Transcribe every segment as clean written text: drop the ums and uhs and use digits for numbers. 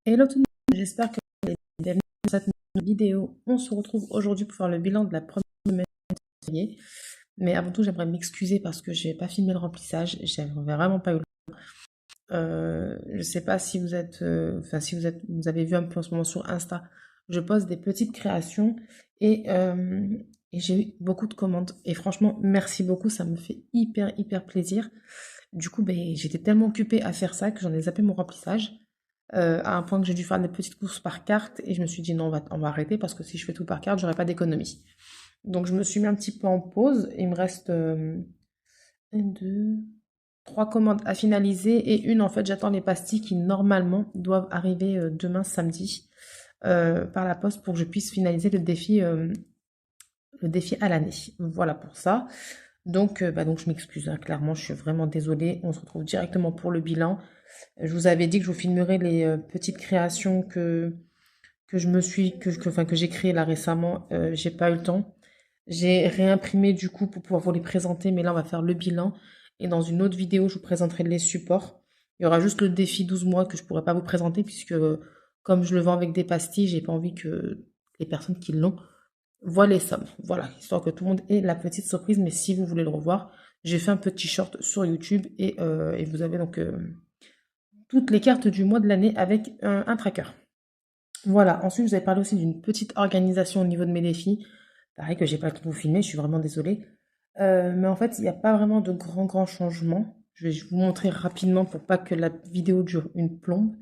Hello tout le monde, j'espère que vous allez bien. Bienvenue dans cette nouvelle vidéo. On se retrouve aujourd'hui pour faire le bilan de la première semaine de février. Mais avant tout, j'aimerais m'excuser parce que je n'ai pas filmé le remplissage. J'avais vraiment pas eu le temps. Je ne sais pas si vous êtes, vous avez vu un peu en ce moment sur Insta. Je poste des petites créations et j'ai eu beaucoup de commandes. Et franchement, merci beaucoup, ça me fait hyper plaisir. Du coup, ben, j'étais tellement occupée à faire ça que j'en ai zappé mon remplissage. À un point que j'ai dû faire des petites courses par carte et je me suis dit non, on va arrêter parce que si je fais tout par carte, j'aurai pas d'économie. Donc je me suis mis un petit peu en pause. Il me reste 1, 2, 3 commandes à finaliser et une en fait j'attends les pastilles qui normalement doivent arriver demain samedi par la poste pour que je puisse finaliser le défi à l'année. Voilà pour ça. Donc je m'excuse, hein, clairement, je suis vraiment désolée. On se retrouve directement pour le bilan. Je vous avais dit que je vous filmerai les petites créations que je me suis, que j'ai créées là récemment. J'ai pas eu le temps. J'ai réimprimé du coup pour pouvoir vous les présenter, mais là on va faire le bilan. Et dans une autre vidéo, je vous présenterai les supports. Il y aura juste le défi 12 mois que je pourrais pas vous présenter puisque comme je le vends avec des pastilles, j'ai pas envie que les personnes qui l'ont voient les sommes. Voilà, histoire que tout le monde ait la petite surprise. Mais si vous voulez le revoir, j'ai fait un petit short sur YouTube et vous avez donc toutes les cartes du mois de l'année avec un tracker. Voilà, ensuite je vous avais parlé aussi d'une petite organisation au niveau de mes défis. Pareil que j'ai pas le temps de vous filmer, je suis vraiment désolée. Mais en fait, il n'y a pas vraiment de grands changements. Je vais vous montrer rapidement pour pas que la vidéo dure une plombe.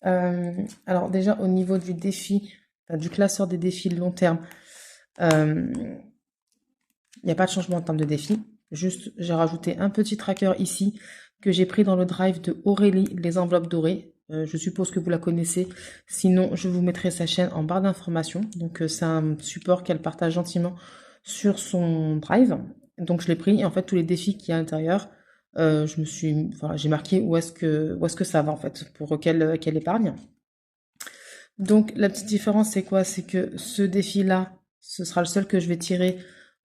Alors déjà au niveau du défi, enfin, du classeur des défis long terme, il n'y a pas de changement en termes de défi. Juste, j'ai rajouté un petit tracker ici que j'ai pris dans le drive de Aurélie, les enveloppes dorées. Je suppose que vous la connaissez. Sinon, je vous mettrai sa chaîne en barre d'informations. Donc, c'est un support qu'elle partage gentiment sur son drive. Donc, je l'ai pris. Et en fait, tous les défis qu'il y a à l'intérieur, j'ai marqué où est-ce que ça va, en fait, pour qu'elle épargne. Donc, la petite différence, c'est quoi? C'est que ce défi-là, ce sera le seul que je vais tirer,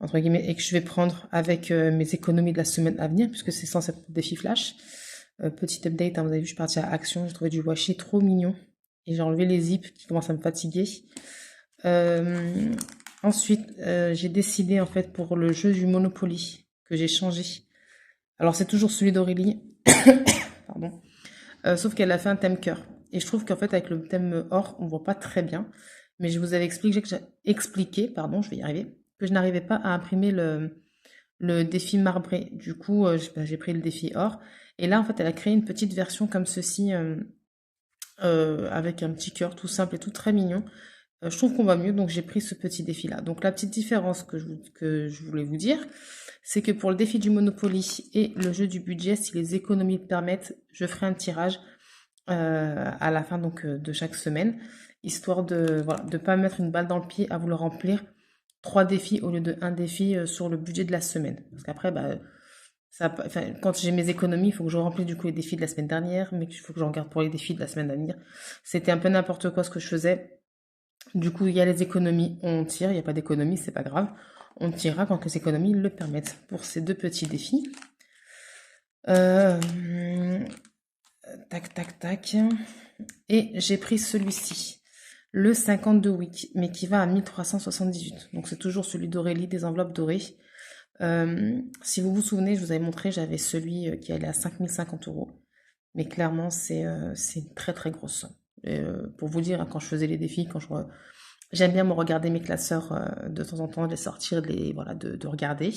entre guillemets, et que je vais prendre avec mes économies de la semaine à venir, puisque c'est censé être un défi flash. Petit update, hein, vous avez vu, je suis partie à Action, j'ai trouvé du washi trop mignon. Et j'ai enlevé les zips qui commencent à me fatiguer. Euh, Ensuite, j'ai décidé, en fait, pour le jeu du Monopoly, que j'ai changé. Alors, c'est toujours celui d'Aurélie. Pardon. Sauf qu'elle a fait un thème cœur. Et je trouve qu'en fait, avec le thème or, on voit pas très bien. Mais je vous avais expliqué, pardon, je vais y arriver, que je n'arrivais pas à imprimer le défi marbré. Du coup, j'ai pris le défi or. Et là, en fait, elle a créé une petite version comme ceci, avec un petit cœur tout simple et tout très mignon. Je trouve qu'on va mieux, donc j'ai pris ce petit défi-là. Donc la petite différence que je voulais vous dire, c'est que pour le défi du Monopoly et le jeu du budget, si les économies le permettent, je ferai un tirage à la fin donc de chaque semaine, histoire de voilà, de pas mettre une balle dans le pied à vouloir remplir 3 défis au lieu de un défi sur le budget de la semaine. Parce qu'après, bah, quand j'ai mes économies, il faut que je remplisse du coup les défis de la semaine dernière, mais il faut que j'en garde pour les défis de la semaine à venir. C'était un peu n'importe quoi ce que je faisais. Du coup, il y a les économies, on tire, il n'y a pas d'économie, c'est pas grave. On tirera quand les économies le permettent pour ces deux petits défis. Tac. Et j'ai pris celui-ci, le 52 week, mais qui va à 1378. Donc c'est toujours celui d'Aurélie, des enveloppes dorées. Si vous vous souvenez, je vous avais montré, j'avais celui qui allait à 5050 euros. Mais clairement, c'est une très grosse somme. Pour vous dire, hein, quand je faisais les défis, j'aime bien me regarder mes classeurs de temps en temps, de les sortir, de regarder.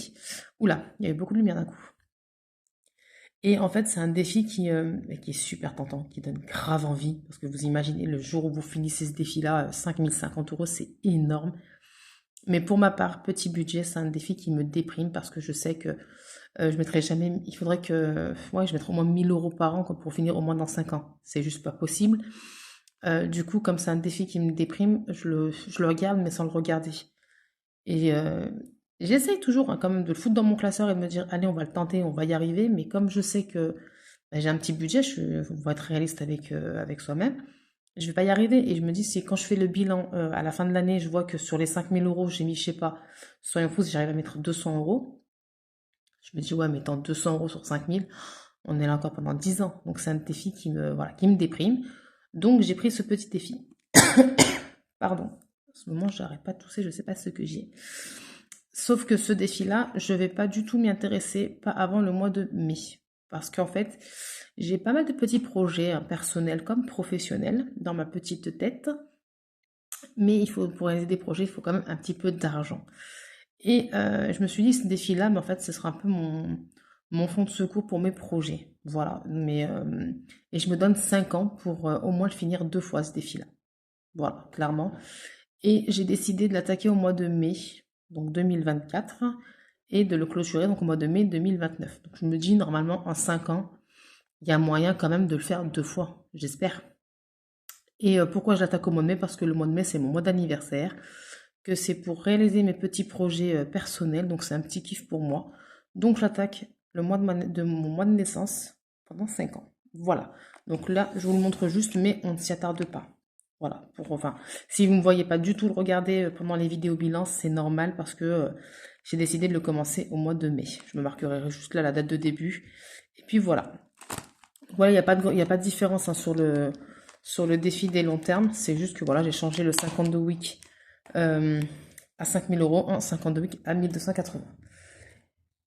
Oula, il y avait beaucoup de lumière d'un coup. Et en fait, c'est un défi qui est super tentant, qui donne grave envie. Parce que vous imaginez, le jour où vous finissez ce défi-là, 5050 euros, c'est énorme. Mais pour ma part, petit budget, c'est un défi qui me déprime parce que je sais que je mettrai jamais. Il faudrait que. Ouais, je mettrai au moins 1000 euros par an pour finir au moins dans 5 ans. C'est juste pas possible. Du coup, comme c'est un défi qui me déprime, je le regarde, mais sans le regarder. Et j'essaye toujours hein, quand même de le foutre dans mon classeur et de me dire, allez, on va le tenter, on va y arriver. Mais comme je sais que bah, j'ai un petit budget, on va être réaliste avec soi-même, je vais pas y arriver. Et je me dis, si quand je fais le bilan à la fin de l'année, je vois que sur les 5000 euros, j'ai mis, je sais pas, soyons fous, si j'arrive à mettre 200 euros, je me dis, ouais, mettant 200 euros sur 5000, on est là encore pendant 10 ans. Donc c'est un défi qui me déprime. Donc j'ai pris ce petit défi. Pardon, en ce moment j'arrête pas de tousser, je sais pas ce que j'ai. Sauf que ce défi-là, je vais pas du tout m'y intéresser, pas avant le mois de mai. Parce qu'en fait, j'ai pas mal de petits projets, hein, personnels comme professionnels, dans ma petite tête. Mais il faut, pour réaliser des projets, il faut quand même un petit peu d'argent. Et je me suis dit, ce défi-là, mais en fait, ce sera un peu mon fond de secours pour mes projets. Voilà. Et je me donne 5 ans pour au moins le finir 2 fois, ce défi-là. Voilà, clairement. Et j'ai décidé de l'attaquer au mois de mai, donc 2024, et de le clôturer donc au mois de mai 2029. Donc je me dis, normalement, en 5 ans, il y a moyen quand même de le faire 2 fois, j'espère. Et pourquoi je l'attaque au mois de mai? Parce que le mois de mai, c'est mon mois d'anniversaire, que c'est pour réaliser mes petits projets personnels, donc c'est un petit kiff pour moi. Donc j'attaque le mois de mon mois de naissance pendant 5 ans. Voilà. Donc là, je vous le montre juste, mais on ne s'y attarde pas. Voilà. Enfin, si vous ne me voyez pas du tout le regarder pendant les vidéos bilan, c'est normal parce que j'ai décidé de le commencer au mois de mai. Je me marquerai juste là la date de début. Et puis voilà. Voilà, il n'y a pas de différence hein, sur le défi des longs termes. C'est juste que voilà, j'ai changé le 52 week à 5 000 € en 52 week à 1280.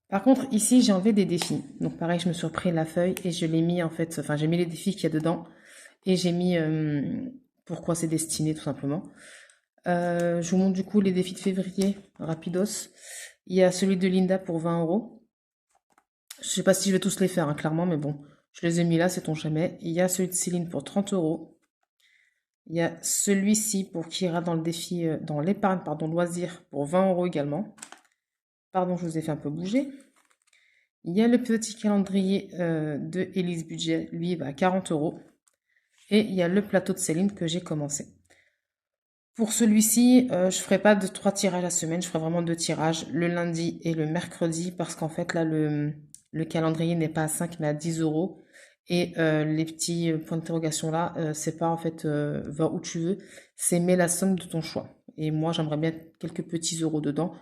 Par contre, ici, j'ai enlevé des défis. Donc pareil, je me suis repris la feuille et je l'ai mis en fait, enfin j'ai mis les défis qu'il y a dedans et j'ai mis pourquoi c'est destiné tout simplement. Je vous montre du coup les défis de février, rapidos. Il y a celui de Linda pour 20 €. Je sais pas si je vais tous les faire, hein, clairement, mais bon, je les ai mis là, sait-on jamais. Il y a celui de Céline pour 30 €. Il y a celui-ci pour qui ira dans le défi, dans l'épargne, pardon, loisir pour 20 € également. Pardon, je vous ai fait un peu bouger. Il y a le petit calendrier de Élise Budget, lui il va à 40 €. Et il y a le plateau de Céline que j'ai commencé. Pour celui-ci, je ne ferai pas de 3 tirages à semaine, je ferai vraiment 2 tirages, le lundi et le mercredi, parce qu'en fait là le calendrier n'est pas à 5 mais à 10 €. Et les petits points d'interrogation là, c'est pas en fait va où tu veux, c'est mets la somme de ton choix. Et moi j'aimerais bien quelques petits euros dedans.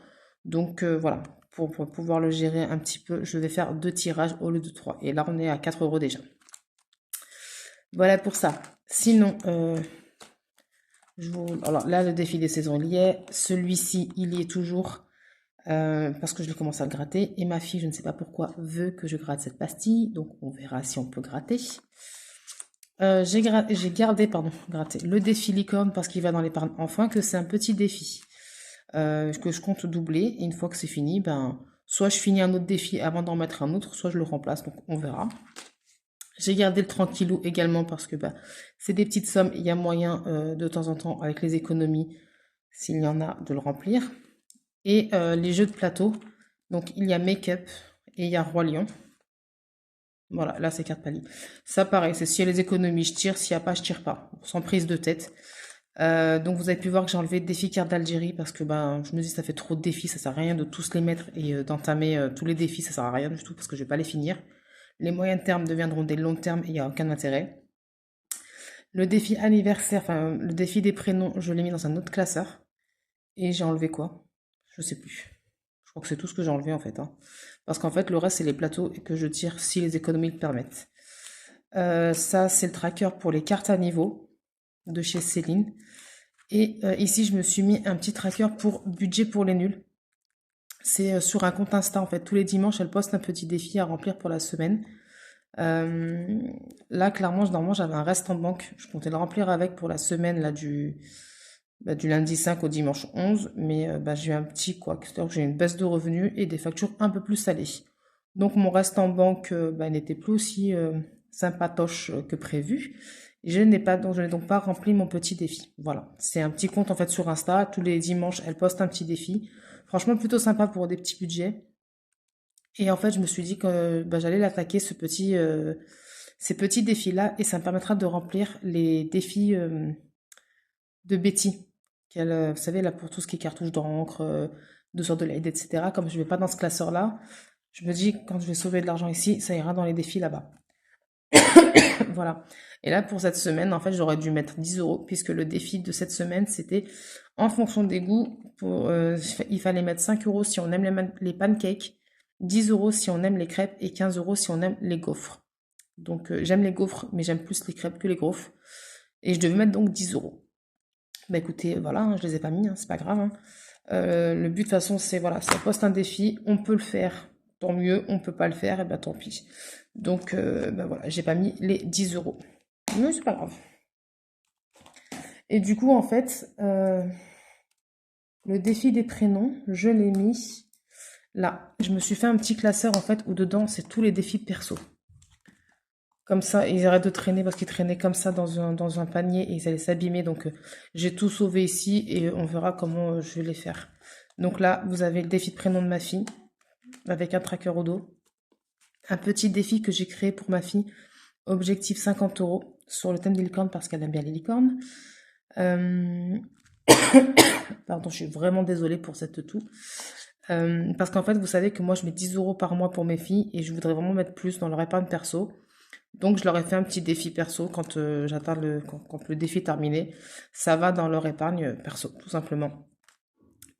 Donc voilà, pour pouvoir le gérer un petit peu, je vais faire 2 tirages au lieu de 3. Et là on est à 4 € déjà. Voilà pour ça. Sinon, alors là le défi des saisons il y est. Celui-ci il y est toujours. Parce que je commence à le gratter et ma fille, je ne sais pas pourquoi, veut que je gratte cette pastille, donc on verra si on peut gratter. J'ai gardé gratté le défi licorne parce qu'il va dans l'épargne enfin, que c'est un petit défi que je compte doubler, et une fois que c'est fini, ben soit je finis un autre défi avant d'en mettre un autre, soit je le remplace, donc on verra. J'ai gardé le tranquillou également parce que ben, c'est des petites sommes, il y a moyen de temps en temps avec les économies, s'il y en a, de le remplir. Et les jeux de plateau, donc il y a Make-up et il y a Roi Lion. Voilà, là c'est 4 paliers. Ça pareil, c'est s'il y a les économies, je tire, s'il n'y a pas, je tire pas, sans prise de tête. Donc vous avez pu voir que j'ai enlevé défi carte d'Algérie parce que ben je me dis ça fait trop de défis, ça sert à rien de tous les mettre et d'entamer tous les défis, ça sert à rien du tout parce que je vais pas les finir. Les moyens termes deviendront des longs termes et il n'y a aucun intérêt. Le défi anniversaire, enfin le défi des prénoms, je l'ai mis dans un autre classeur. Et j'ai enlevé quoi? Je sais plus. Je crois que c'est tout ce que j'ai enlevé en fait, hein. Parce qu'en fait le reste c'est les plateaux et que je tire si les économies le permettent. Ça c'est le tracker pour les cartes à niveau de chez Céline. Et ici je me suis mis un petit tracker pour budget pour les nuls. C'est sur un compte Insta en fait. Tous les dimanches elle poste un petit défi à remplir pour la semaine. Là clairement normalement j'avais un reste en banque. Je comptais le remplir avec pour la semaine là du lundi 5 au dimanche 11, mais j'ai eu un petit quoi, c'est-à-dire que j'ai une baisse de revenus et des factures un peu plus salées. Donc mon reste en banque n'était plus aussi sympatoche que prévu. Je n'ai donc pas rempli mon petit défi. Voilà, c'est un petit compte en fait sur Insta. Tous les dimanches, elle poste un petit défi. Franchement, plutôt sympa pour des petits budgets. Et en fait, je me suis dit que j'allais l'attaquer ces petits défis-là, et ça me permettra de remplir les défis de Betty. Vous savez, là, pour tout ce qui est cartouche d'encre, 2 sortes de LED, etc. Comme je ne vais pas dans ce classeur-là, je me dis, quand je vais sauver de l'argent ici, ça ira dans les défis là-bas. Voilà. Et là, pour cette semaine, en fait, j'aurais dû mettre 10 €, puisque le défi de cette semaine, c'était en fonction des goûts. Il fallait mettre 5 € si on aime les pancakes, 10 € si on aime les crêpes, et 15 € si on aime les gaufres. Donc, j'aime les gaufres, mais j'aime plus les crêpes que les gaufres. Et je devais mettre donc 10 euros. Bah écoutez, voilà, hein, je les ai pas mis, hein, c'est pas grave, hein. Le but de toute façon, c'est voilà, ça poste un défi, on peut le faire, tant mieux, on peut pas le faire, et ben tant pis. Donc bah voilà, j'ai pas mis les 10 euros. Mais c'est pas grave. Et du coup, en fait, le défi des prénoms, je l'ai mis là. Je me suis fait un petit classeur en fait où dedans c'est tous les défis perso. Comme ça, ils arrêtent de traîner parce qu'ils traînaient comme ça dans un panier et ils allaient s'abîmer. Donc j'ai tout sauvé ici et on verra comment je vais les faire. Donc là, vous avez le défi de prénom de ma fille avec un tracker au dos. Un petit défi que j'ai créé pour ma fille. Objectif 50 euros sur le thème des licornes parce qu'elle aime bien les licornes. Euh, Pardon, je suis vraiment désolée pour cette toux. Parce qu'en fait, vous savez que moi, je mets 10 euros par mois pour mes filles et je voudrais vraiment mettre plus dans leur épargne perso. Donc, je leur ai fait un petit défi perso quand quand le défi est terminé. Ça va dans leur épargne perso, tout simplement.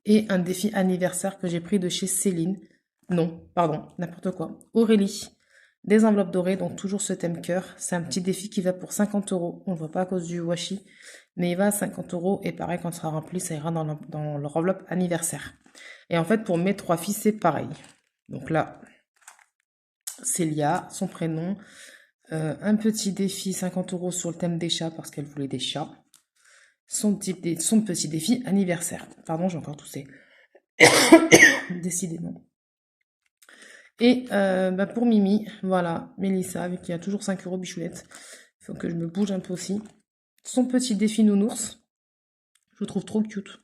Et un défi anniversaire que j'ai pris de chez Céline. Non, pardon, n'importe quoi. Aurélie. Des enveloppes dorées, donc toujours ce thème cœur. C'est un petit défi qui va pour 50 euros. On ne le voit pas à cause du washi, mais il va à 50 euros. Et pareil, quand il sera rempli, ça ira dans leur enveloppe anniversaire. Et en fait, pour mes 3 filles, c'est pareil. Donc là, Célia, son prénom. Un petit défi 50 euros sur le thème des chats parce qu'elle voulait des chats. Son petit défi anniversaire. Pardon, j'ai encore toussé. Décidément. Et bah pour Mimi, voilà, Mélissa, avec qui a toujours 5 euros bichounette. Il faut que je me bouge un peu aussi. Son petit défi nounours. Je le trouve trop cute.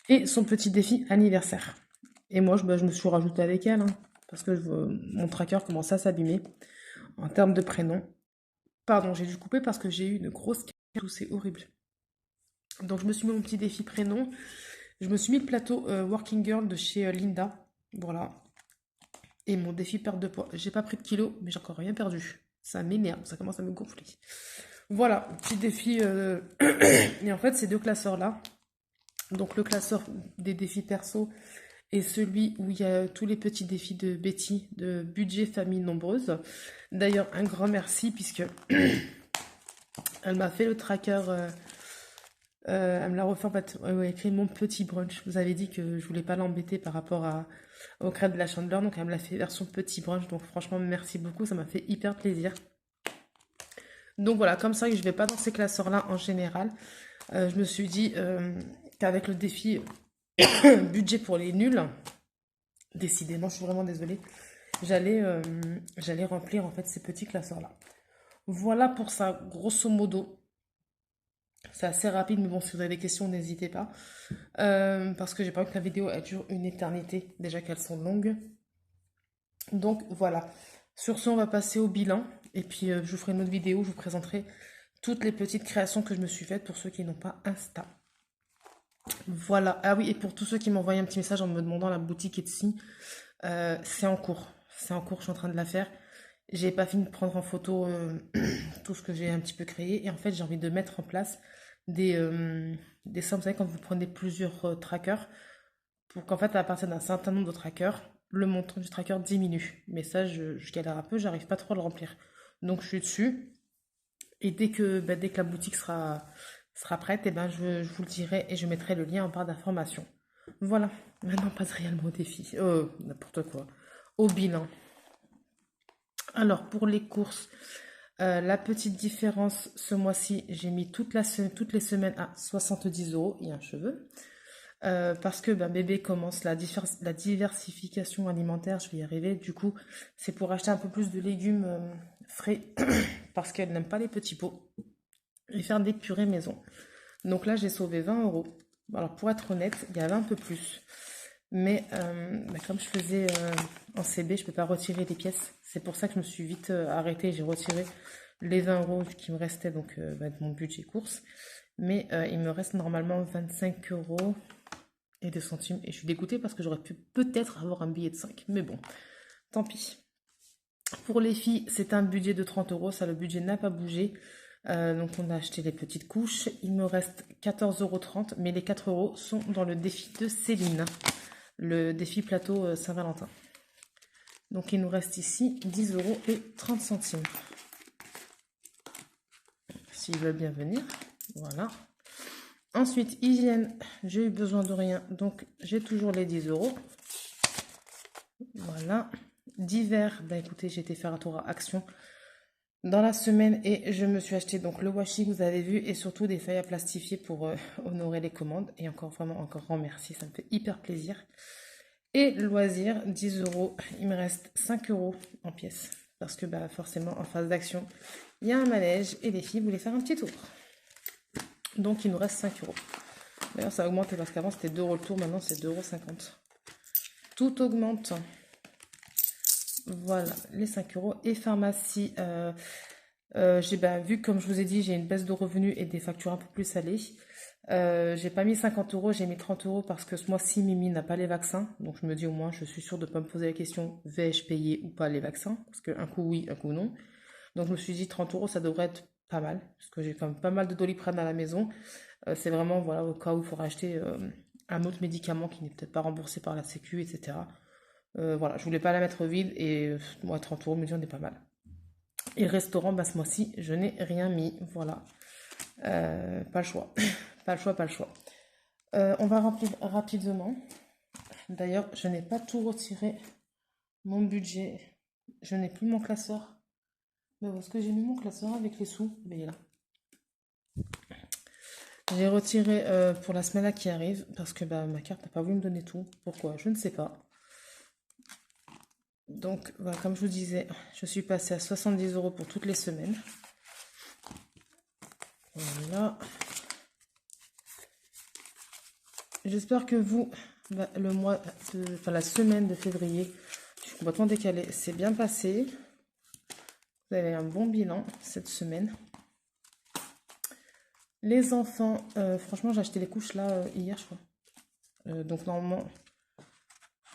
Et son petit défi anniversaire. Et moi, je me suis rajoutée avec elle, hein, parce que mon tracker commence à s'abîmer en termes de prénom. Pardon, j'ai dû couper parce que j'ai eu une grosse toux, c'est horrible. Donc je me suis mis mon petit défi prénom. Je me suis mis le plateau Working Girl de chez Linda. Voilà. Et mon défi perte de poids. J'ai pas pris de kilos, mais j'ai encore rien perdu. Ça m'énerve, ça commence à me gonfler. Voilà, petit défi. Et en fait, ces deux classeurs-là, donc le classeur des défis perso et celui où il y a tous les petits défis de Betty, de budget famille nombreuse. D'ailleurs, un grand merci puisque elle m'a fait le tracker. Elle me l'a refait en fait. Elle a écrit mon petit brunch. Vous avez dit que je voulais pas l'embêter par rapport au crêpes de la Chandeleur, donc elle me l'a fait version petit brunch. Donc franchement, merci beaucoup, ça m'a fait hyper plaisir. Donc voilà, comme ça, je vais pas dans ces classeurs-là en général. Je me suis dit qu'avec le défi budget pour les nuls, décidément, je suis vraiment désolée, j'allais remplir en fait ces petits classeurs-là. Voilà pour ça, grosso modo. C'est assez rapide, mais bon, si vous avez des questions, n'hésitez pas. Parce que j'ai pas envie que la vidéo elle dure une éternité, déjà qu'elles sont longues. Donc voilà. Sur ce, on va passer au bilan. Et puis, je vous ferai une autre vidéo où je vous présenterai toutes les petites créations que je me suis faites pour ceux qui n'ont pas Insta. Voilà. Ah oui, et pour tous ceux qui m'ont envoyé un petit message en me demandant la boutique Etsy, c'est en cours. C'est en cours, je suis en train de la faire. J'ai pas fini de prendre en photo tout ce que j'ai un petit peu créé. Et en fait, j'ai envie de mettre en place des sommes. Vous savez, quand vous prenez plusieurs trackers, pour qu'en fait, à partir d'un certain nombre de trackers, le montant du tracker diminue. Mais ça, je galère un peu, j'arrive pas trop à le remplir. Donc, je suis dessus. Et dès que la boutique sera prête, eh ben, je vous le dirai et je mettrai le lien en barre d'information. Voilà. Maintenant, on passe réellement au défi. Oh, n'importe quoi. Au bilan. Alors, pour les courses, la petite différence, ce mois-ci, j'ai mis toutes les semaines à 70 euros et un cheveu. Parce que bébé commence la diversification alimentaire, je vais y arriver. Du coup, c'est pour acheter un peu plus de légumes frais parce qu'elle n'aime pas les petits pots et faire des purées maison. Donc là, j'ai sauvé 20 euros. Alors, pour être honnête, il y avait un peu plus. Mais comme je faisais en CB, je ne peux pas retirer les pièces. C'est pour ça que je me suis vite arrêtée. J'ai retiré les 20 euros qui me restaient donc, de mon budget course. Mais il me reste normalement 25 euros et des centimes. Et je suis dégoûtée parce que j'aurais pu peut-être avoir un billet de 5. Mais bon, tant pis. Pour les filles, c'est un budget de 30 euros. Ça, le budget n'a pas bougé. Donc on a acheté les petites couches. Il me reste 14,30 €. Mais les 4 euros sont dans le défi de Céline. Le défi plateau Saint-Valentin. Donc il nous reste ici 10,30 €. s'ils veulent bien venir. Voilà. Ensuite, hygiène, j'ai eu besoin de rien, donc j'ai toujours les 10 euros. Voilà. Divers, bah écoutez, j'ai été faire un tour à Action dans la semaine et je me suis acheté donc le washi que vous avez vu et surtout des feuilles à plastifier pour honorer les commandes. Et encore vraiment encore grand merci, ça me fait hyper plaisir. Et loisirs, 10 euros, il me reste 5 euros en pièces parce que bah forcément en phase d'Action, il y a un manège et les filles voulaient faire un petit tour. Donc il nous reste 5 euros. D'ailleurs ça a augmenté parce qu'avant c'était 2 euros le tour, maintenant c'est 2,50 €. Tout augmente. Voilà, les 5 euros. Et pharmacie, j'ai vu, comme je vous ai dit, j'ai une baisse de revenus et des factures un peu plus salées. J'ai pas mis 50 euros, j'ai mis 30 euros parce que ce mois-ci, Mimi n'a pas les vaccins. Donc je me dis au moins, je suis sûre de ne pas me poser la question, vais-je payer ou pas les vaccins? Parce qu'un coup oui, un coup non. Donc je me suis dit 30 euros, ça devrait être pas mal. Parce que j'ai quand même pas mal de Doliprane à la maison. C'est vraiment voilà, au cas où il faudra acheter un autre médicament qui n'est peut-être pas remboursé par la Sécu, etc. Voilà, je voulais pas la mettre vide et moi 30 euros, me dit on est pas mal. Et le restaurant, bah, ce mois-ci, je n'ai rien mis. Voilà. Pas le choix. Pas le choix, pas le choix. On va remplir rapidement. D'ailleurs, je n'ai pas tout retiré. Mon budget. Je n'ai plus mon classeur. Mais où est-ce que j'ai mis mon classeur avec les sous? Mais il est là. J'ai retiré pour la semaine là qui arrive parce que bah, ma carte n'a pas voulu me donner tout. Pourquoi? Je ne sais pas. Donc, voilà, comme je vous disais, je suis passée à 70 euros pour toutes les semaines. Voilà. J'espère que vous, le mois, la semaine de février, je suis complètement décalée, c'est bien passé. Vous avez un bon bilan cette semaine. Les enfants, franchement, j'ai acheté les couches là hier, je crois. Donc, normalement,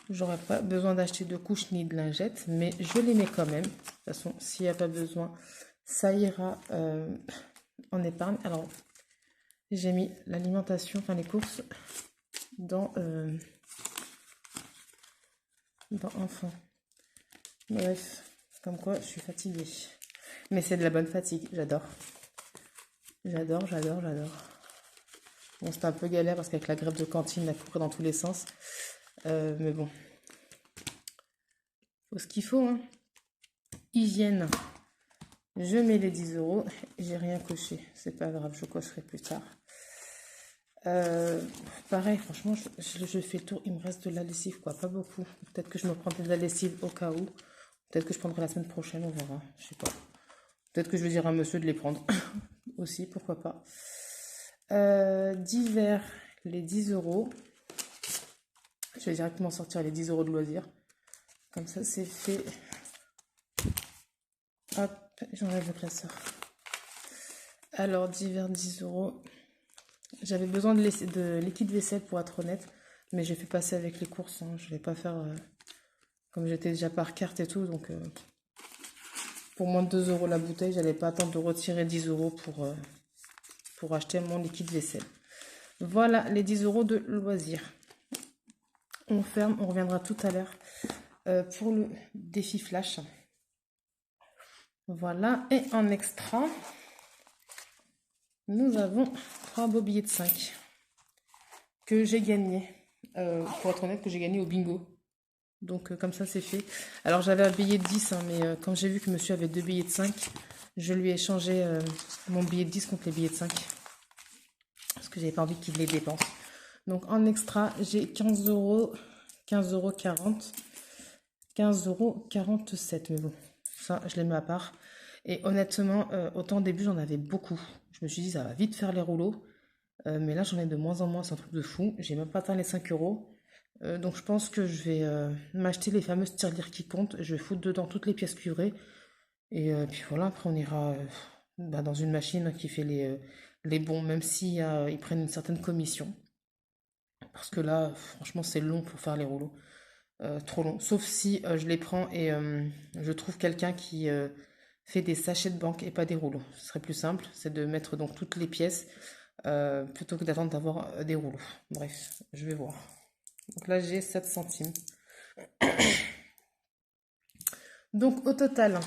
j'aurais pas besoin d'acheter de couches ni de lingettes, mais je les mets quand même. De toute façon, s'il n'y a pas besoin, ça ira en épargne. Alors, j'ai mis l'alimentation, enfin les courses, dans enfants. Bref, comme quoi, je suis fatiguée. Mais c'est de la bonne fatigue, j'adore. J'adore, j'adore, j'adore. Bon, c'était un peu galère parce qu'avec la grève de cantine, à courir dans tous les sens. Mais bon. Faut ce qu'il faut, hein. Hygiène. Je mets les 10 euros. J'ai rien coché. C'est pas grave, je cocherai plus tard. Pareil, franchement, je fais le tour. Il me reste de la lessive, quoi. Pas beaucoup. Peut-être que je me prendrai de la lessive au cas où. Peut-être que je prendrai la semaine prochaine, on verra. Je sais pas. Peut-être que je vais dire à monsieur de les prendre. Aussi, pourquoi pas. Divers, les 10 euros. Je vais directement sortir les 10 euros de loisirs. Comme ça, c'est fait. Hop, j'enlève le classeur. Alors, divers 10 euros. J'avais besoin de liquide vaisselle pour être honnête. Mais j'ai fait passer avec les courses. Hein. Je vais pas faire... comme j'étais déjà par carte et tout. Donc, pour moins de 2 euros la bouteille, j'allais pas attendre de retirer 10 euros pour acheter mon liquide vaisselle. Voilà les 10 euros de loisirs. On ferme, on reviendra tout à l'heure pour le défi flash. Voilà, et en extra, nous avons 3 beaux billets de 5 que j'ai gagné. Pour être honnête, que j'ai gagné au bingo. Donc comme ça c'est fait. Alors j'avais un billet de 10, hein, mais quand j'ai vu que monsieur avait 2 billets de 5, je lui ai changé mon billet de 10 contre les billets de 5. Parce que j'avais pas envie qu'il les dépense. Donc en extra, j'ai 15 euros, 15,40 euros, 15,47 euros. Mais bon, ça je les mets à part. Et honnêtement, autant au début j'en avais beaucoup. Je me suis dit ça va vite faire les rouleaux. Mais là j'en ai de moins en moins, c'est un truc de fou. J'ai même pas atteint les 5 euros. Donc je pense que je vais m'acheter les fameuses tirelires qui comptent. Je vais foutre dedans toutes les pièces cuivrées. Et puis voilà, après on ira dans une machine qui fait les bons, même si ils prennent une certaine commission. Parce que là, franchement, c'est long pour faire les rouleaux. Trop long. Sauf si je les prends et je trouve quelqu'un qui fait des sachets de banque et pas des rouleaux. Ce serait plus simple, c'est de mettre donc toutes les pièces plutôt que d'attendre d'avoir des rouleaux. Bref, je vais voir. Donc là, j'ai 7 centimes. Donc au total,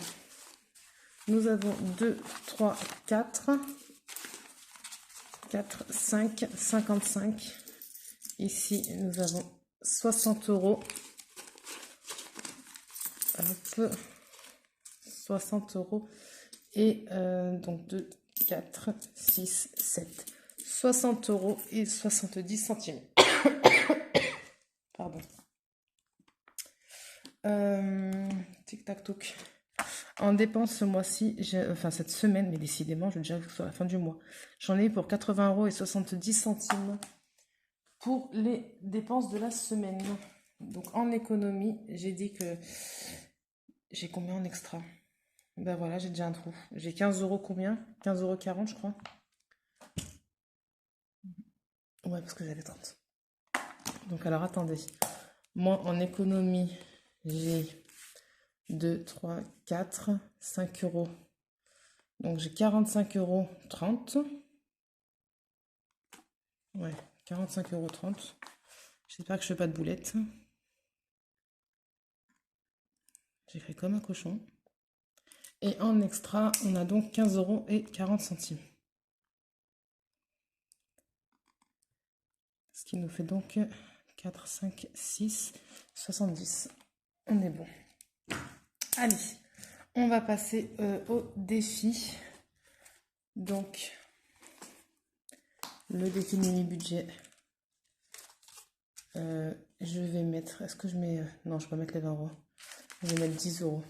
nous avons 2, 3, 4, 4, 5, 55. Ici, nous avons 60 euros. Hop, 60 euros. Et donc 2, 4, 6, 7. 60 euros et 70 centimes. Pardon. Tic-tac-toc. En dépenses ce mois-ci, enfin cette semaine, mais décidément, je veux déjà que ce soit la fin du mois. J'en ai pour 80 euros et 70 centimes pour les dépenses de la semaine. Donc en économie, j'ai dit que j'ai combien en extra? Ben voilà, j'ai déjà un trou. J'ai 15 euros combien? 15,40 euros, je crois. Ouais, parce que j'avais 30. Donc alors attendez. Moi en économie, j'ai 2, 3, 4, 5 euros. Donc j'ai 45,30 euros. Ouais, 45,30 euros. J'espère que je fais pas de boulettes. J'ai fait comme un cochon. Et en extra, on a donc 15 euros et 40 centimes. Ce qui nous fait donc 4, 5, 6, 70. On est bon. Allez, on va passer au défi. Donc, le défi mini-budget. Je vais mettre... Est-ce que je mets... non, je vais pas mettre les 20 euros. Je vais mettre 10 euros.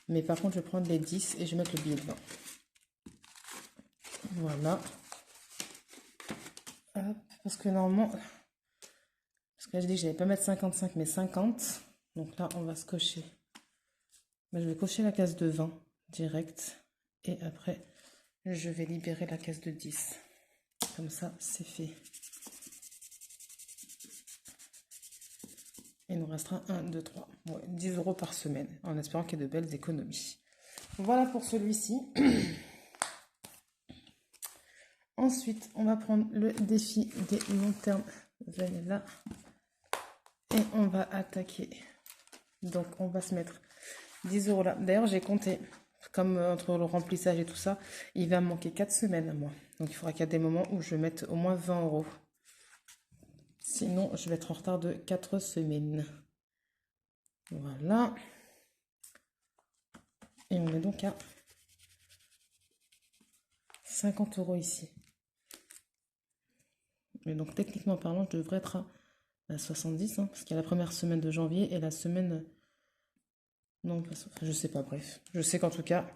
Mais par contre, je vais prendre les 10 et je vais mettre le billet de 20. Voilà. Hop, parce que normalement... Parce que là, j'ai dit que je n'allais pas mettre 55, mais 50. Donc là, on va se cocher. Mais je vais cocher la case de 20 direct. Et après, je vais libérer la case de 10. Comme ça, c'est fait. Il nous restera 1, 2, 3. Ouais, 10 euros par semaine, en espérant qu'il y ait de belles économies. Voilà pour celui-ci. Ensuite, on va prendre le défi des long termes. Venez là. Et on va attaquer. Donc, on va se mettre 10 euros là. D'ailleurs, j'ai compté. Comme entre le remplissage et tout ça, il va me manquer 4 semaines à moi. Donc, il faudra qu'il y ait des moments où je mette au moins 20 euros. Sinon, je vais être en retard de 4 semaines. Voilà. Et on est donc à 50 euros ici. Mais donc, techniquement parlant, je devrais être à 70, hein, parce qu'il y a la première semaine de janvier et la semaine... Non, enfin, je sais pas, bref. Je sais qu'en tout cas,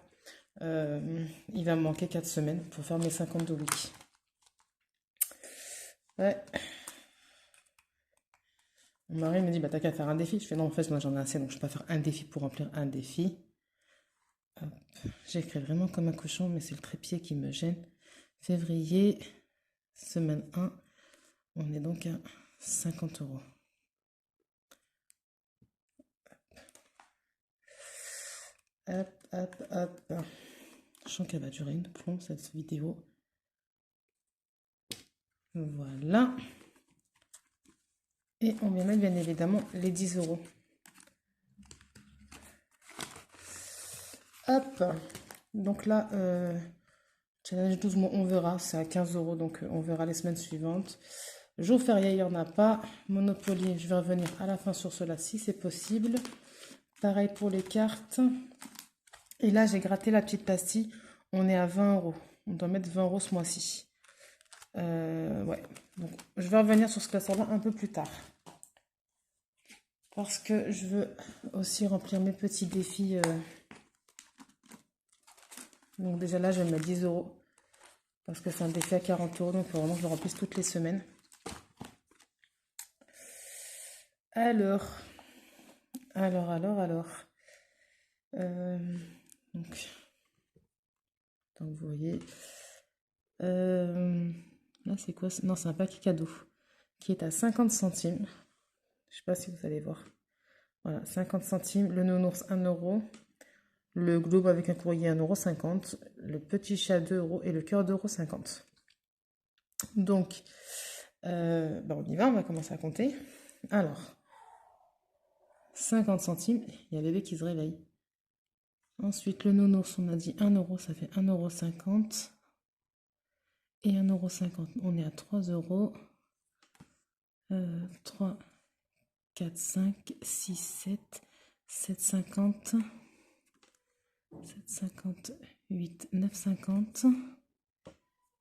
il va me manquer 4 semaines pour faire mes 52 week. Ouais. Mon mari me dit, bah t'as qu'à faire un défi. Je fais, non, en fait, moi j'en ai assez, donc je peux pas faire un défi pour remplir un défi. J'écris vraiment comme un cochon, mais c'est le trépied qui me gêne. Février, semaine 1, on est donc à 50 euros. Hop, hop, hop. Je sens qu'elle va durer une plombe, cette vidéo. Voilà. Et on va mettre bien évidemment les 10 euros. Hop. Donc là, challenge 12 mois, on verra. C'est à 15 euros, donc on verra les semaines suivantes. Jour férié, il n'y en a pas. Monopoly, je vais revenir à la fin sur cela si c'est possible. Pareil pour les cartes. Et là, j'ai gratté la petite pastille. On est à 20 euros. On doit mettre 20 euros ce mois-ci. Ouais. Donc, je vais revenir sur ce classeur-là un peu plus tard. Parce que je veux aussi remplir mes petits défis. Donc déjà là, je vais mettre 10 euros. Parce que c'est un défi à 40 euros. Donc il faut vraiment que je le remplisse toutes les semaines. Alors. Donc, vous voyez. Là, c'est quoi? Non, c'est un paquet cadeau qui est à 50 centimes. Je sais pas si vous allez voir. Voilà, 50 centimes. Le nounours, 1 euro. Le globe avec un courrier, 1,50 €. Le petit chat, 2 euros. Et le cœur, 2,50 €. Donc, on y va, on va commencer à compter. Alors, 50 centimes. Il y a bébé qui se réveille. Ensuite, le nounours, on a dit 1 euro, ça fait 1,50 €. et 1,50 €. On est à 3 €. 3, 4, 5, 6, 7, 7,50, 7,50, 8, 9,50.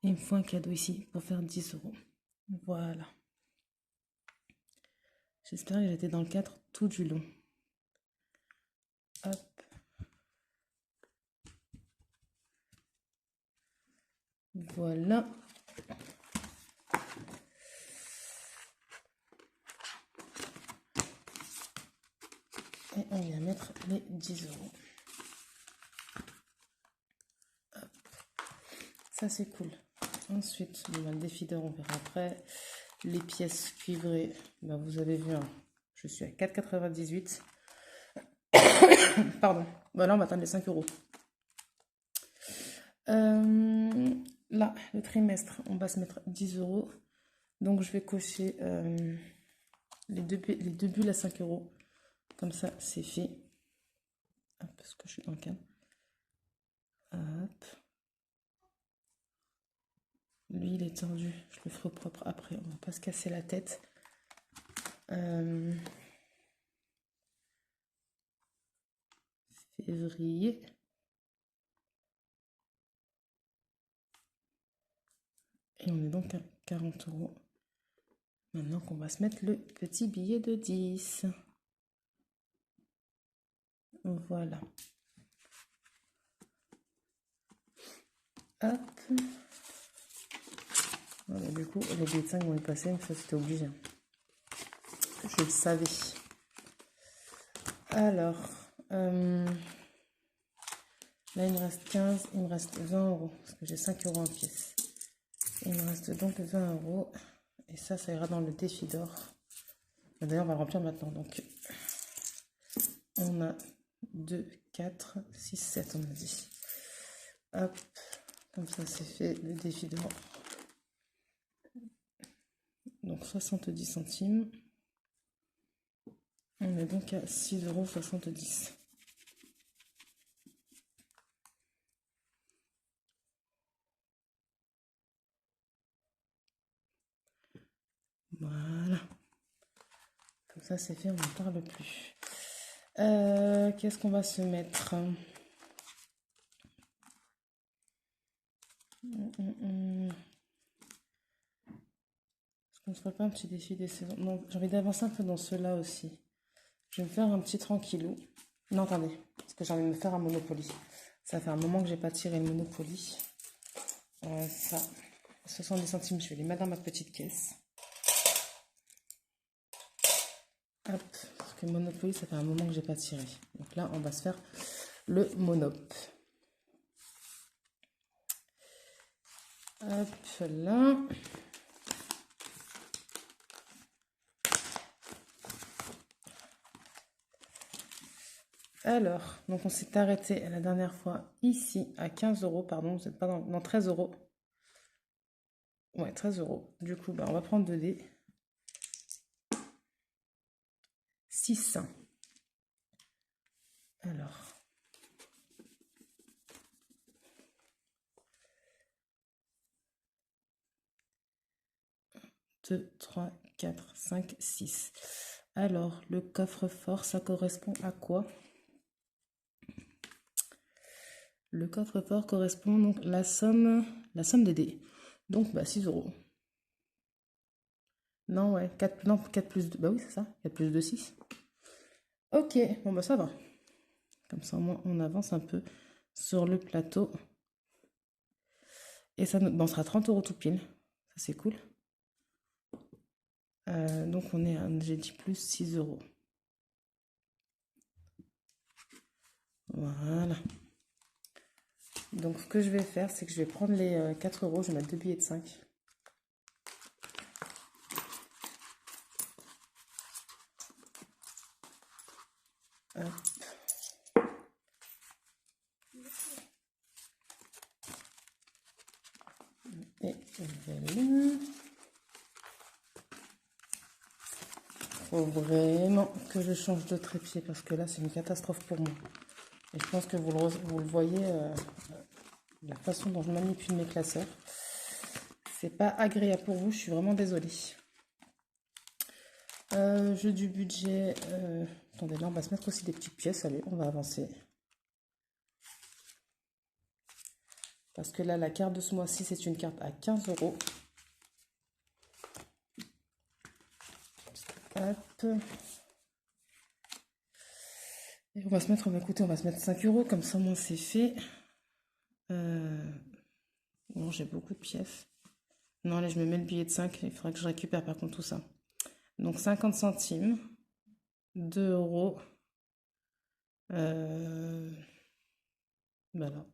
Et il me faut un cadeau ici pour faire 10 €. Voilà. J'espère que j'étais dans le cadre tout du long. Hop. Voilà. Et on vient mettre les 10 €. Hop. Ça, c'est cool. Ensuite, le défideur, on verra après. Les pièces cuivrées, bah, vous avez vu, hein, je suis à 4,98 €. Pardon. Voilà, on va atteindre les 5 €. Là, le trimestre, on va se mettre 10 €. Donc, je vais cocher les deux bulles à 5 €. Comme ça, c'est fait. Hop, parce que je suis dans le cadre. Hop. Lui, il est tordu. Je le ferai au propre après. On va pas se casser la tête. Février. Et on est donc à 40 €. Maintenant qu'on va se mettre le petit billet de 10. Voilà. Hop. Voilà, du coup, les billets de 5 vont y passer, mais ça c'était obligé. Je le savais. Alors, là il me reste 15, il me reste 20 €, parce que j'ai 5 € en pièces. Il me reste donc 20 €, et ça ira dans le défi d'or. D'ailleurs, on va le remplir maintenant. Donc, on a 2, 4, 6, 7, on a dit. Hop, comme ça c'est fait, le défi d'or. Donc 70 centimes. On est donc à 6,70 €. Voilà. Comme ça c'est fait, on n'en parle plus. Qu'est-ce qu'on va se mettre? Est-ce qu'on ne ferait pas un petit défi des saisons? Non, j'ai envie d'avancer un peu dans ceux-là aussi. Je vais me faire un petit tranquillou. Non, attendez, parce que j'ai envie de me faire un Monopoly. Ça fait un moment que j'ai pas tiré le Monopoly. Ça, 70 centimes, je vais les mettre dans ma petite caisse. Hop, parce que Monopoly, ça fait un moment que j'ai pas tiré. Donc là, on va se faire le Monop. Hop là. Alors, donc on s'est arrêté la dernière fois ici à 15 €, pardon, vous n'êtes pas dans 13 €. Ouais, 13 €. Du coup, bah, on va prendre 2 dés. 6. Alors. 2, 3, 4, 5, 6. Alors, le coffre-fort, ça correspond à quoi? Le coffre-fort correspond donc à la somme des dés. Donc, bah, 6 €. Non, ouais, 4, non, 4 plus 2. Bah oui, c'est ça. 4 plus 2, 6. Ok, bon, bah ça va. Comme ça, au moins, on avance un peu sur le plateau. Et ça, on sera 30 € tout pile. Ça, c'est cool. Donc, on est à, j'ai dit plus 6 €. Voilà. Donc, ce que je vais faire, c'est que je vais prendre les 4 €. Je vais mettre 2 billets de 5. Hop. Et voilà. Faut vraiment que je change de trépied parce que là c'est une catastrophe pour moi. Et je pense que vous le voyez, la façon dont je manipule mes classeurs. c'est pas agréable pour vous, je suis vraiment désolée. Jeu du budget. Attendez, là, on va se mettre aussi des petites pièces. Allez, on va avancer. Parce que là, la carte de ce mois-ci, c'est une carte à 15 €. Hop. Et on va se mettre, écoutez, on va se mettre 5 €, comme ça, moi, c'est fait. Bon, j'ai beaucoup de pièces. Non, allez, je me mets le billet de 5. Il faudra que je récupère, par contre, tout ça. Donc, 50 centimes. 2 €. Voilà.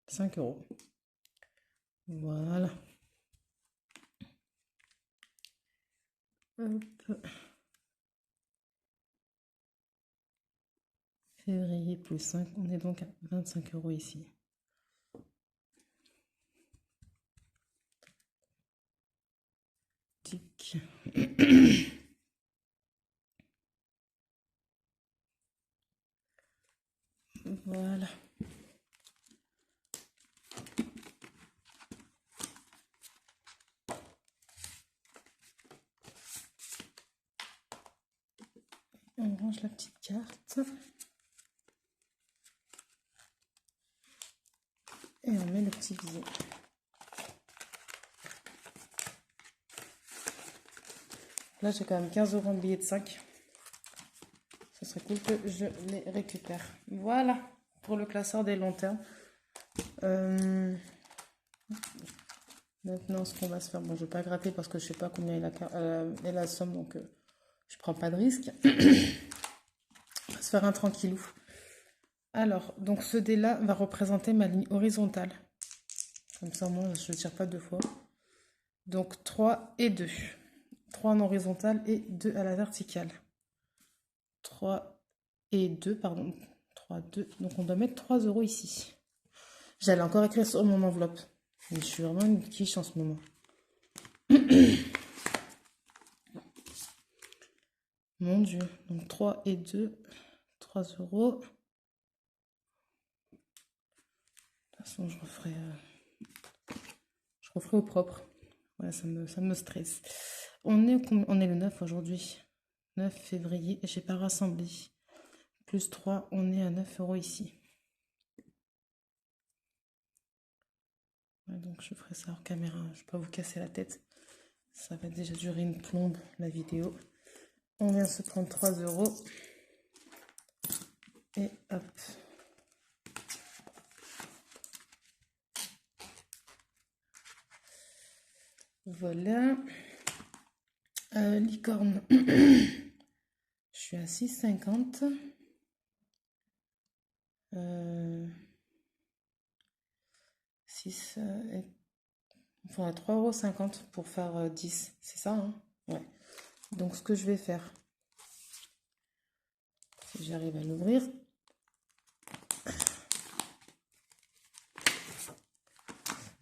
5 €. Voilà. Hop. Février plus 5, on est donc à 25 € ici. Tic. Voilà. On range la petite carte. Et on met le petit billet. Là, j'ai quand même 15 € en billet de 5. Ce serait cool que je les récupère. Voilà pour le classeur des longs termes. Maintenant, ce qu'on va se faire, bon, je ne vais pas gratter parce que je ne sais pas combien est la somme, donc je ne prends pas de risque. On va se faire un tranquillou. Alors, donc ce dé-là va représenter ma ligne horizontale. Comme ça, moi, je ne tire pas deux fois. Donc 3 et 2. 3 en horizontal et 2 à la verticale. 3 et 2, pardon. 3, 2. Donc on doit mettre 3 € ici. J'allais encore écrire sur mon enveloppe. Mais je suis vraiment une quiche en ce moment. Mon Dieu. Donc 3 et 2. 3 €. De toute façon, je referai au propre. Ouais, ça me stresse. On est le 9 aujourd'hui. 9 février. J'ai pas rassemblé. Plus 3, on est à 9 € ici. Ouais, donc je ferai ça hors caméra. Je ne vais pas vous casser la tête. Ça va déjà durer une plombe, la vidéo. On vient se prendre 3 €. Et hop. Voilà. Licorne. Je suis à 6,50. 6 il faudra 3,50 € pour faire 10. C'est ça, hein? Ouais. Donc ce que je vais faire, si j'arrive à l'ouvrir,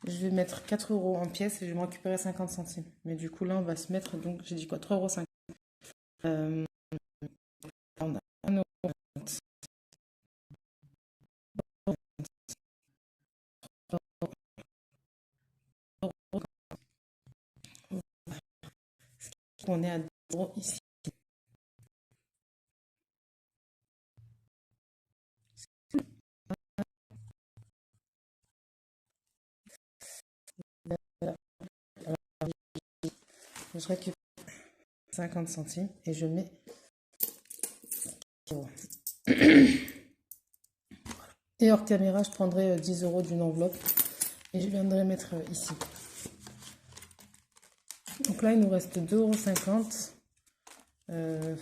je vais mettre 4 € en pièces et je vais me récupérer 50 centimes. Mais du coup, là, on va se mettre, donc, j'ai dit quoi, 3,50 €. On a 1,20 €. On est à 2 € ici. Voilà. Alors, je récupère 50 centimes et je mets 4 €. Et hors caméra, je prendrai 10 € d'une enveloppe et je viendrai mettre ici. Donc là, il nous reste 2,50 €.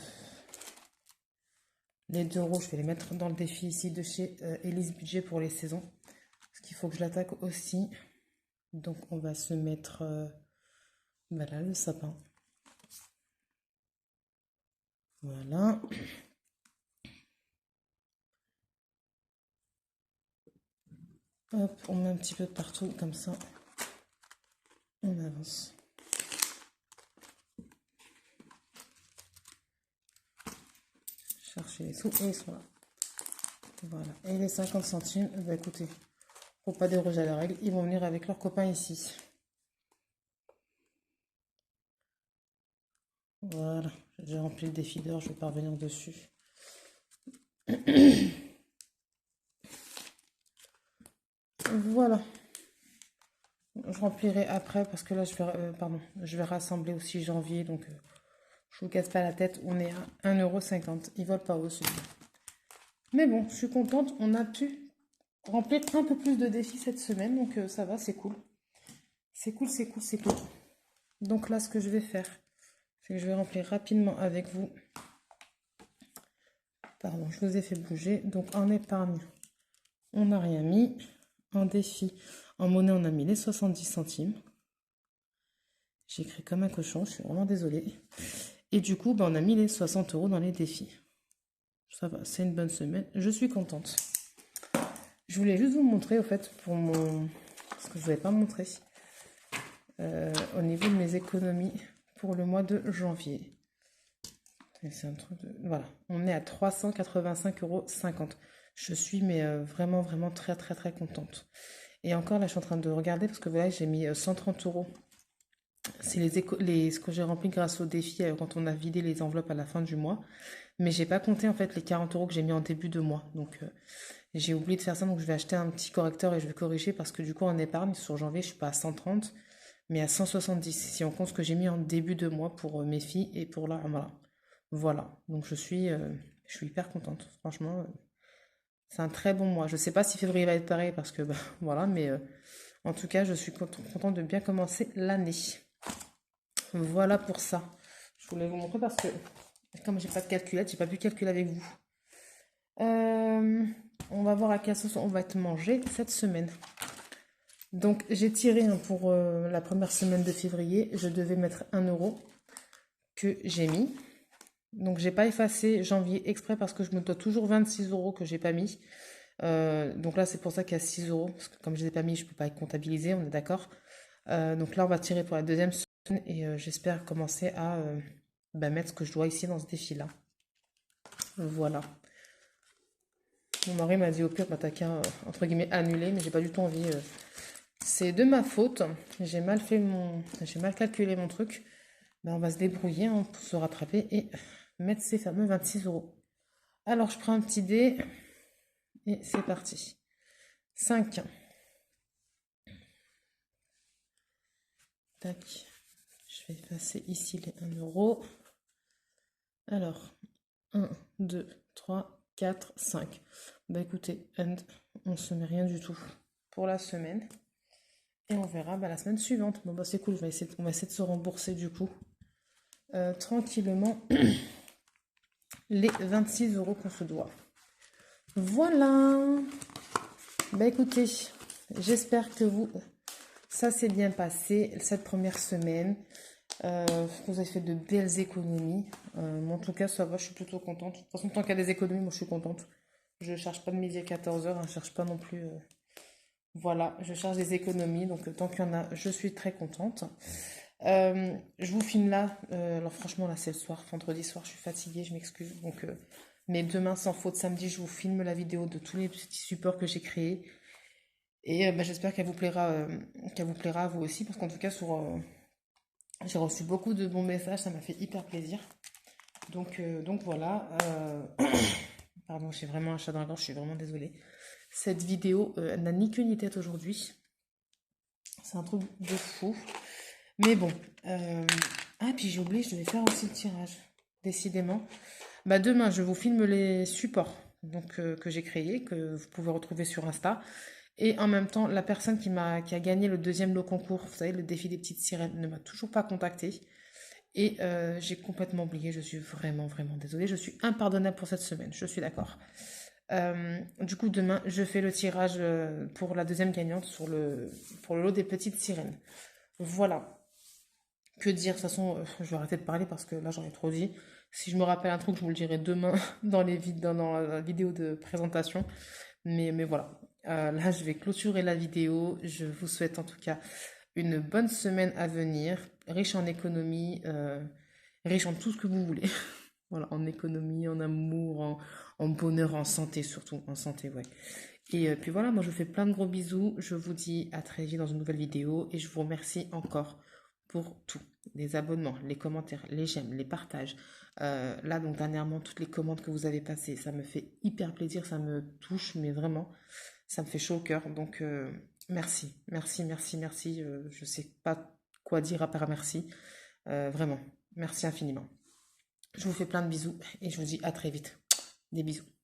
Les 2 €, je vais les mettre dans le défi ici de chez Elise Budget pour les saisons. Parce qu'il faut que je l'attaque aussi. Donc on va se mettre voilà, le sapin. Voilà. Hop, on met un petit peu de partout comme ça. On avance. Chercher les sous et ils sont là. Voilà. Et les 50 centimes, bah écoutez, faut pas déroger à la règle, ils vont venir avec leurs copains ici. Voilà, j'ai déjà rempli le défi d'heure, je vais pas revenir dessus. Voilà, je remplirai après parce que là, pardon, je vais rassembler aussi janvier, donc je vous casse pas la tête, on est à 1,50 €. Il vole pas haut celui-là. Mais bon, je suis contente, on a pu remplir un peu plus de défis cette semaine, donc ça va, c'est cool. C'est cool, c'est cool, c'est cool. Donc là, ce que je vais faire, c'est que je vais remplir rapidement avec vous. Pardon, je vous ai fait bouger. Donc en épargne, on n'a rien mis. En défi, en monnaie, on a mis les 70 centimes. J'ai écrit comme un cochon, je suis vraiment désolée. Et du coup, on a mis les 60 € dans les défis. Ça va, c'est une bonne semaine. Je suis contente. Je voulais juste vous montrer, au fait, pour mon... Parce que je ne vous avais pas montré. Au niveau de mes économies pour le mois de janvier. C'est un truc de... Voilà, on est à 385,50 €. Je suis vraiment, vraiment très, très, très contente. Et encore, là, je suis en train de regarder parce que voilà, j'ai mis 130 €. C'est ce que j'ai rempli grâce au défi quand on a vidé les enveloppes à la fin du mois. Mais j'ai pas compté en fait les 40 € que j'ai mis en début de mois. Donc j'ai oublié de faire ça. Donc je vais acheter un petit correcteur et je vais corriger parce que du coup en épargne sur janvier, je suis pas à 130 mais à 170 si on compte ce que j'ai mis en début de mois pour mes filles et pour la Umrah. Voilà. Donc je suis hyper contente. Franchement, c'est un très bon mois. Je sais pas si février va être pareil parce que voilà, mais en tout cas, je suis contente de bien commencer l'année. Voilà pour ça. Je voulais vous montrer parce que comme j'ai pas de calculette, j'ai pas pu calculer avec vous. On va voir à quelle sauce on va être mangé cette semaine. Donc j'ai tiré pour la première semaine de février. Je devais mettre 1 € que j'ai mis. Donc j'ai pas effacé janvier exprès parce que je me dois toujours 26 € que j'ai pas mis. Donc là c'est pour ça qu'il y a 6 €. Parce que comme je les ai pas mis, je peux pas être comptabilisé, on est d'accord. Donc là on va tirer pour la deuxième semaine et j'espère commencer à mettre ce que je dois ici dans ce défi-là. Voilà. Mon mari m'a dit au pire, t'as qu'à entre guillemets annuler, mais j'ai pas du tout envie. C'est de ma faute. J'ai mal calculé mon truc. On va se débrouiller pour se rattraper et mettre ces fameux 26 €. Alors je prends un petit dé et c'est parti. 5. Tac. Je vais passer ici les 1 €. Alors, 1, 2, 3, 4, 5. Écoutez, on se met rien du tout pour la semaine. Et on verra la semaine suivante. C'est cool, on va essayer de se rembourser du coup. Tranquillement les 26 € qu'on se doit. Voilà. Écoutez, j'espère que ça s'est bien passé cette première semaine. Que vous avez fait de belles économies. En tout cas, ça va, je suis plutôt contente. De toute façon, tant qu'il y a des économies, moi je suis contente. Je ne cherche pas de midi à 14 h, je ne cherche pas non plus. Voilà, je cherche des économies, donc tant qu'il y en a, je suis très contente. Je vous filme là. Alors franchement, là c'est le soir, vendredi soir, je suis fatiguée, je m'excuse. Mais demain, sans faute, samedi, je vous filme la vidéo de tous les petits supports que j'ai créés. Et j'espère qu'elle vous plaira à vous aussi, parce qu'en tout cas, j'ai reçu beaucoup de bons messages, ça m'a fait hyper plaisir. Donc voilà. Pardon, j'ai vraiment un chat dans la gorge, je suis vraiment désolée. Cette vidéo n'a ni queue ni tête aujourd'hui. C'est un truc de fou. Mais bon. Ah, puis j'ai oublié, je devais faire aussi le tirage. Décidément. Demain, je vous filme les supports que j'ai créés, que vous pouvez retrouver sur Insta. Et en même temps, la personne qui a gagné le deuxième lot concours, vous savez, le défi des petites sirènes, ne m'a toujours pas contacté. Et j'ai complètement oublié, je suis vraiment, vraiment désolée. Je suis impardonnable pour cette semaine, je suis d'accord. Du coup, demain, je fais le tirage pour la deuxième gagnante pour le lot des petites sirènes. Voilà. Que dire? De toute façon, je vais arrêter de parler parce que là, j'en ai trop dit. Si je me rappelle un truc, je vous le dirai demain dans la vidéo de présentation. Mais voilà. Là, je vais clôturer la vidéo. Je vous souhaite en tout cas une bonne semaine à venir, riche en économie, riche en tout ce que vous voulez. Voilà, en économie, en amour, en bonheur, en santé surtout. En santé, ouais. Et puis voilà, moi je vous fais plein de gros bisous. Je vous dis à très vite dans une nouvelle vidéo et je vous remercie encore pour tout. Les abonnements, les commentaires, les j'aime, les partages. Là, donc dernièrement, toutes les commandes que vous avez passées, ça me fait hyper plaisir, ça me touche, mais vraiment, ça me fait chaud au cœur. Donc, merci, merci, merci, merci. Je sais pas quoi dire à part merci. Vraiment, merci infiniment. Je vous fais plein de bisous et je vous dis à très vite. Des bisous.